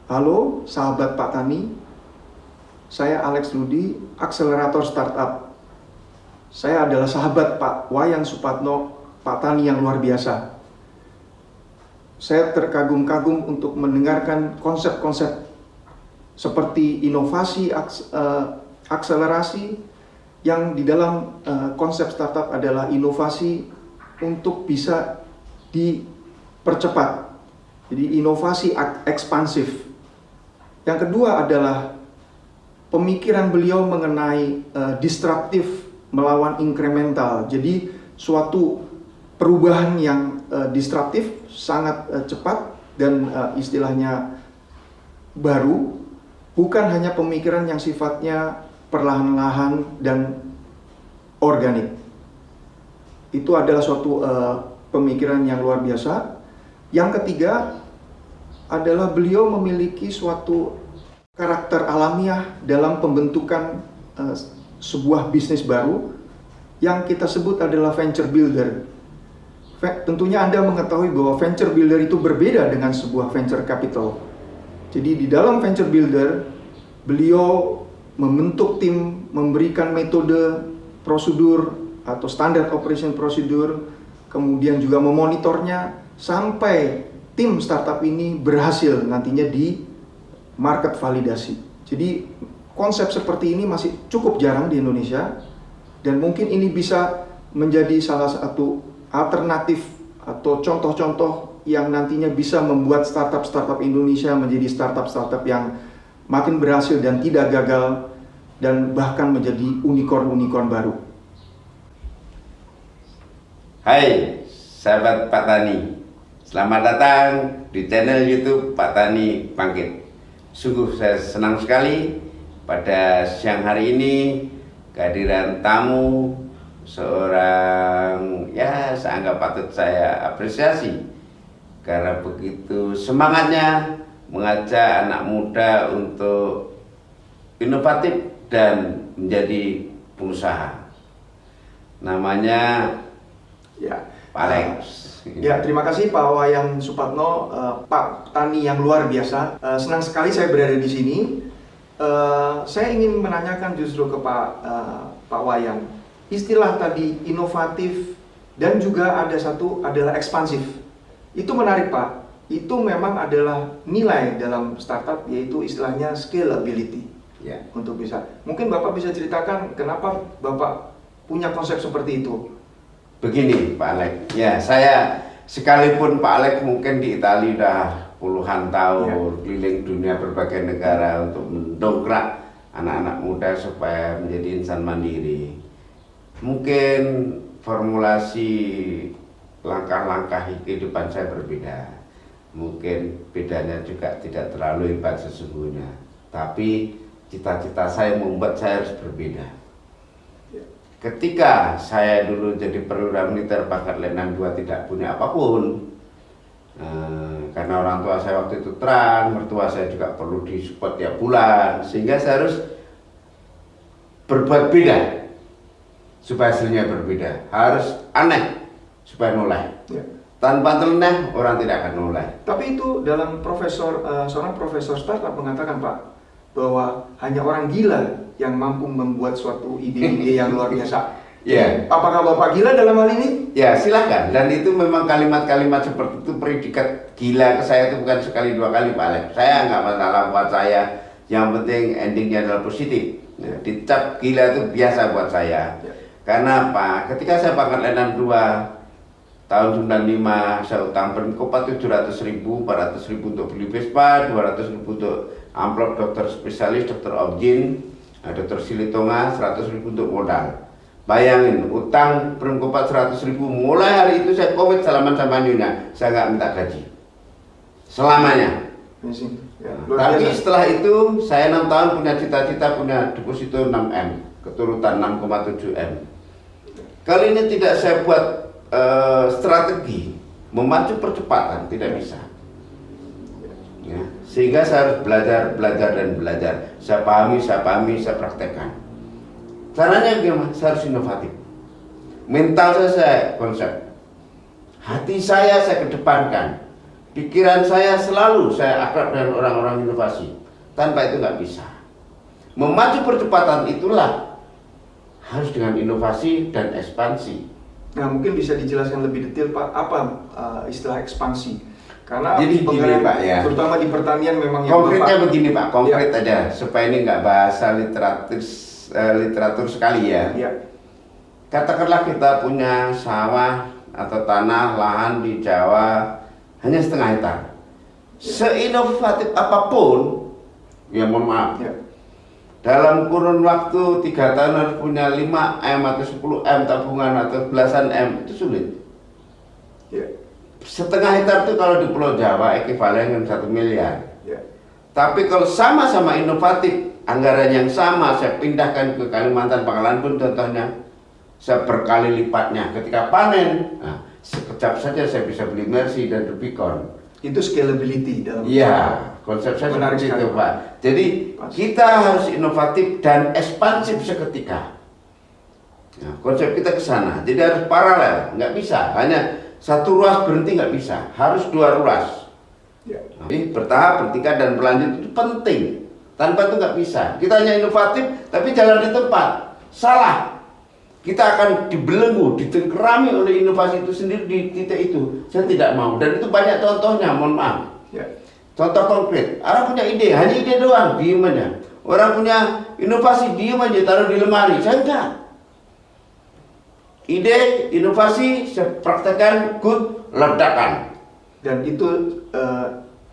Halo sahabat Pak Tani, saya Alex Ludi, akselerator startup. Saya adalah sahabat Pak Wayan Supatno, Pak Tani yang luar biasa. Saya terkagum-kagum untuk mendengarkan konsep-konsep seperti inovasi, akselerasi, yang di dalam konsep startup adalah inovasi untuk bisa dipercepat. Jadi inovasi ekspansif. Yang kedua adalah pemikiran beliau mengenai disruptif melawan incremental. Jadi suatu perubahan yang disruptif sangat cepat dan istilahnya baru, bukan hanya pemikiran yang sifatnya perlahan-lahan dan organik. Itu adalah suatu pemikiran yang luar biasa. Yang ketiga adalah beliau memiliki suatu karakter alamiah dalam pembentukan sebuah bisnis baru yang kita sebut adalah venture builder. Tentunya Anda mengetahui bahwa venture builder itu berbeda dengan sebuah venture capital. Jadi di dalam venture builder, beliau membentuk tim, memberikan metode, prosedur atau standard operation prosedur, kemudian juga memonitornya sampai tim startup ini berhasil nantinya di market validasi. Jadi konsep seperti ini masih cukup jarang di Indonesia, dan mungkin ini bisa menjadi salah satu alternatif atau contoh-contoh yang nantinya bisa membuat startup-startup Indonesia menjadi startup-startup yang makin berhasil dan tidak gagal, dan bahkan menjadi unicorn-unicorn baru. Hai sahabat Pak Tani, selamat datang di channel YouTube Pak Tani Bangkit. Sungguh saya senang sekali pada siang hari ini kehadiran tamu seorang seanggap patut saya apresiasi karena begitu semangatnya mengajak anak muda untuk inovatif dan menjadi pengusaha. Namanya Pak Alex. Ya, terima kasih Pak Wayan Supatno, Pak Tani yang luar biasa. Senang sekali saya berada di sini. Saya ingin menanyakan justru ke Pak Wayan, istilah tadi inovatif dan juga ada satu adalah ekspansif. Itu menarik Pak. Itu memang adalah nilai dalam startup, yaitu istilahnya scalability. Ya. Untuk bisa. Mungkin Bapak bisa ceritakan kenapa Bapak punya konsep seperti itu. Begini Pak Alex, ya saya sekalipun Pak Alex mungkin di Italia udah puluhan tahun, keliling dunia berbagai negara untuk mendongkrak anak-anak muda supaya menjadi insan mandiri. Mungkin formulasi langkah-langkah kehidupan saya berbeda. Mungkin bedanya juga tidak terlalu hebat sesungguhnya. Tapi cita-cita saya membuat saya harus berbeda. Ketika saya dulu jadi perwira militer pangkat Letnan 2 tidak punya apapun, karena orang tua saya waktu itu terang, mertua saya juga perlu disupport tiap bulan, sehingga saya harus berbuat beda supaya hasilnya berbeda, harus aneh supaya noleh. Tanpa teleneh orang tidak akan noleh. Tapi itu dalam seorang profesor startup mengatakan Pak, bahwa hanya orang gila yang mampu membuat suatu ide-ide yang luar biasa. Ya. Apakah Bapak gila dalam hal ini? Ya silakan. Dan itu memang kalimat-kalimat seperti itu, predikat gila ke saya itu bukan sekali dua kali Pak Alex. Saya nggak masalah buat saya. Yang penting endingnya adalah positif. Nah, dicap gila itu biasa buat saya. Karena apa? Ketika saya pangkat Letnan 2 tahun 95, saya utang Pemkopa 700.000, 400.000 untuk beli Vespa, 200.000 untuk amplop dokter spesialis, dokter Objin, dokter Silitonga, 100.000 untuk modal. Bayangin, utang Pemkopa 100.000, mulai hari itu saya komit salaman sama Nyonya, saya nggak minta gaji selamanya. Tapi setelah itu saya 6 tahun punya cita-cita, punya deposito 6M, keturutan 6,7M. Kali ini tidak saya buat strategi memacu percepatan, tidak bisa. Ya, sehingga saya harus belajar. Saya pahami, saya praktekkan. Caranya gimana? Saya harus inovatif. Mental saya konsep. Hati saya kedepankan. Pikiran saya selalu saya akrab dengan orang-orang inovasi. Tanpa itu nggak bisa. Memacu percepatan itulah harus dengan inovasi dan ekspansi. Nah, mungkin bisa dijelaskan lebih detail Pak, apa istilah ekspansi? Karena Jadi gini Pak ya, terutama di pertanian memang yang konkretnya Bapak, begini Pak, konkret aja supaya ini nggak bahasa literatur sekali ya. ya, Katakanlah kita punya sawah atau tanah lahan di Jawa hanya setengah hektar. Seinovatif apapun, ya mohon maaf, ya, dalam kurun waktu 3 tahun harus punya 5M atau 10M tabungan atau belasan M, itu sulit. ya, Setengah hektar itu kalau di Pulau Jawa ekivalen dengan 1 miliar. ya, Tapi kalau sama-sama inovatif, anggaran yang sama saya pindahkan ke Kalimantan, Bangkalan pun contohnya, saya berkali lipatnya ketika panen. Nah, sekejap saja saya bisa beli Mercy dan Rubicon. itu scalability dalam. Iya, konsep saya Menarik seperti itu sekali, Pak. Jadi Pas. kita harus inovatif dan ekspansif seketika. Nah, konsep kita ke sana. Jadi harus paralel, nggak bisa hanya satu ruas berhenti, nggak bisa, harus 2 ruas. Ya. Jadi bertahap, bertingkat dan berlanjut itu penting. Tanpa itu nggak bisa. Kita hanya inovatif, tapi jalan di tempat salah. Kita akan dibelenggu, ditengkerami oleh inovasi itu sendiri di titik itu. Saya tidak mau. Dan itu banyak contohnya, mohon maaf. Ya. Contoh konkret, orang punya ide, hanya ide doang, diem aja. Orang punya inovasi, diem aja, taruh di lemari. Saya enggak. Ide, inovasi, saya praktekkan, good, ledakan. Dan itu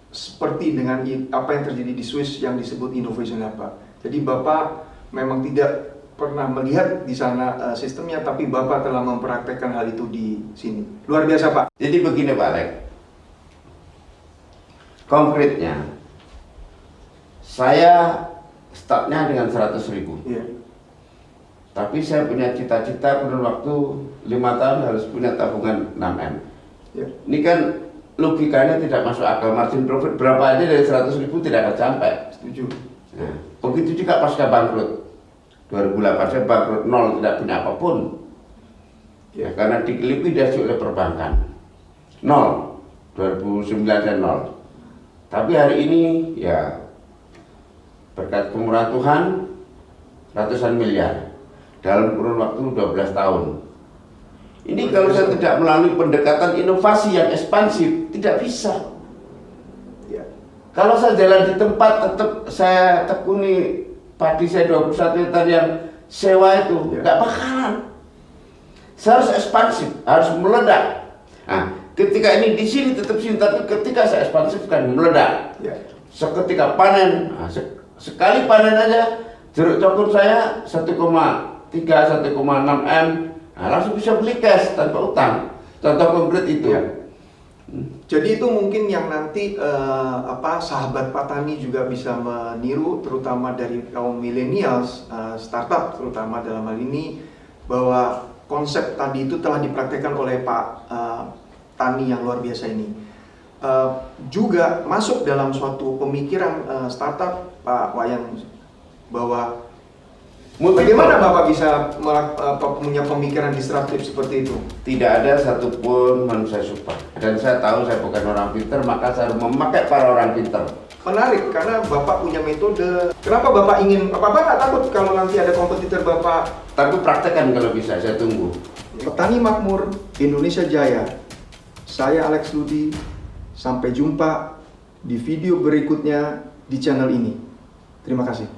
seperti dengan apa yang terjadi di Swiss yang disebut Innovation Lab, Pak. Jadi Bapak memang tidak pernah melihat di sana sistemnya, tapi Bapak telah mempraktekkan hal itu di sini. Luar biasa, Pak. Jadi begini Pak Alek, konkretnya, saya startnya dengan 100.000. Iya. Tapi saya punya cita-cita kurun waktu 5 tahun harus punya tabungan 6M. Ya. Ini kan logikanya tidak masuk akal. Margin profit berapa aja dari 100.000 tidak akan sampai. Setuju. Nah, begitu juga pasca bangkrut 2008 saya bangkrut nol, tidak punya apapun. Ya, karena dilikuidasi oleh perbankan. Nol. 2009 saya nol. Tapi hari ini ya berkat kemurahan Tuhan ratusan miliar dalam kurun waktu 12 tahun. Ini kalau saya tidak melalui pendekatan inovasi yang ekspansif, tidak bisa. Ya. Kalau saya jalan di tempat, tetap saya tekuni padi saya 21 hektar yang sewa itu, nggak bakalan. Saya harus ekspansif, harus meledak. Nah, ketika ini di sini tetap sini, tapi ketika saya ekspansifkan meledak. Ya. Seketika panen, nah, sekali panen aja jeruk cokur saya 1,3, 1,6 M. Nah, langsung bisa beli cash tanpa utang. Contoh konkret itu. Ya. Jadi itu mungkin yang nanti sahabat Patani juga bisa meniru, terutama dari kaum millennials, startup terutama dalam hal ini, bahwa konsep tadi itu telah dipraktekkan oleh Pak Tani yang luar biasa ini. Juga masuk dalam suatu pemikiran startup Pak Wayan, bahwa bagaimana Bapak bisa punya pemikiran disruptif seperti itu? Tidak ada satupun manusia super. Dan saya tahu saya bukan orang pintar, maka saya harus memakai para orang pintar. Menarik, karena Bapak punya metode. Kenapa Bapak ingin, Bapak nggak takut kalau nanti ada kompetitor Bapak? Tapi praktekkan kalau bisa, saya tunggu. Petani Makmur, Indonesia Jaya. Saya Alex Ludi. Sampai jumpa di video berikutnya di channel ini. Terima kasih.